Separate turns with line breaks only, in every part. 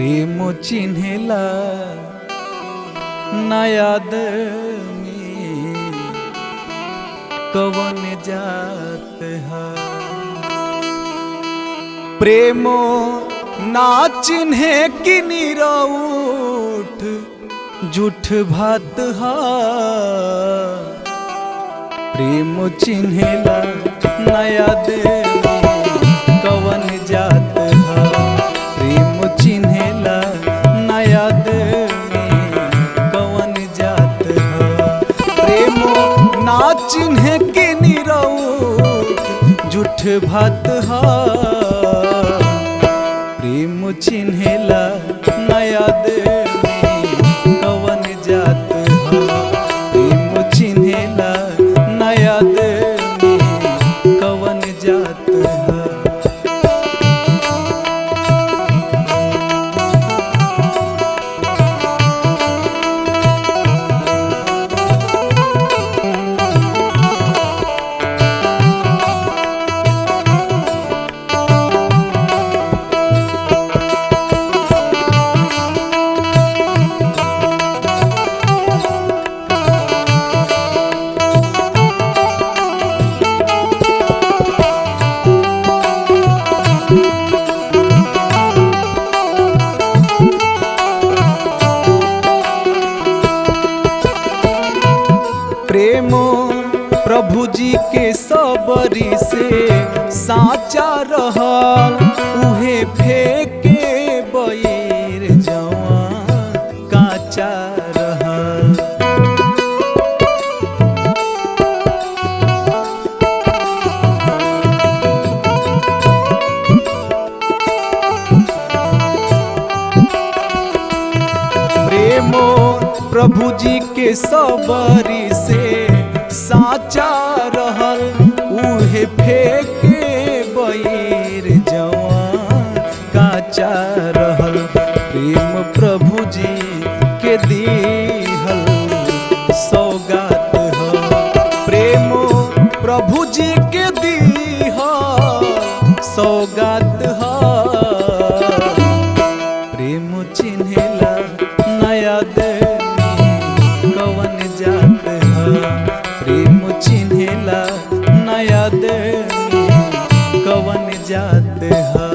प्रेम चिन्हेला ना याद में कवन जात है। प्रेमो ना चिन्हे कि निरउठ झूठ भात है। प्रेम चिन्हेला ना याद में कवन जात है। प्रेम चिन्हेला ना याद में कवन जात है। प्रेम ना चिन्हे कि निरउठ झूठ भात है। प्रेम चिन्हेला ना याद में कवन जात है। प्रेम चिन्हेला ना याद में कवन जात है। प्रेमो प्रभु जी के सबरी से साचा रहल। उहे फेंके बईर जवान काचा रहल। प्रेमो प्रभु जी के सबरी से साचा रहल। उहे फेंके बईर जवान काचा रहल। प्रेम प्रभु जी के दीहल सौगात है। प्रेम प्रभु जी के दीहल सौगात है। प्रेम चिन्हेला ना याद में कवन जात है। प्रेम चिन्हेला ना याद में कवन जात है।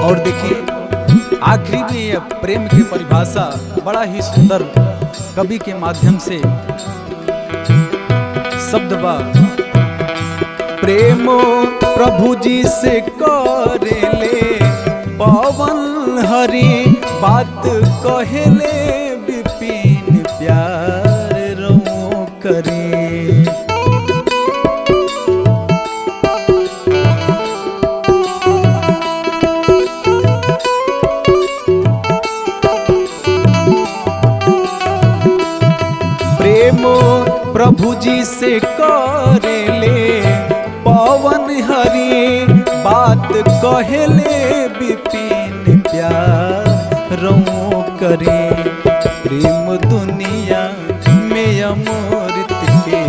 और देखिए आखिरी में यह प्रेम की परिभाषा बड़ा ही सुंदर कवि के माध्यम से शब्द बा। प्रेमो प्रभु जी से करेले पवन हरि बात कहेले विपिन प्यार रो करे। प्रेमो प्रभु जी से करेले पवन हरि बात कहेले विपिन प्यार रो करे। प्रेम दुनिया में अमृत के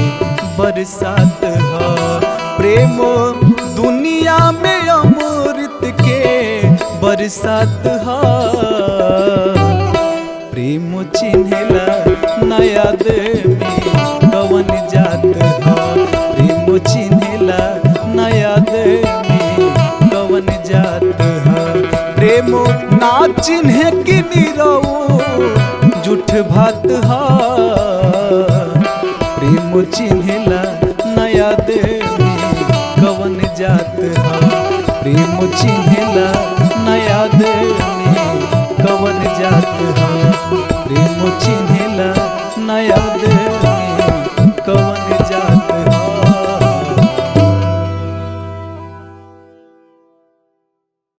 बरसात है। प्रेम दुनिया में अमृत के बरसात है। प्रेम चिन्हेला ना याद में कवन जात है। प्रेम चिन्हेला ना याद में कवन जात है। प्रेम ना चिन्हे कि निरउठ झूठ भात है। प्रेम चिन्हेला ना याद में कवन जात है। प्रेम चिन्हेला ना याद में कवन जात है। प्रेम चिन्हेला ना याद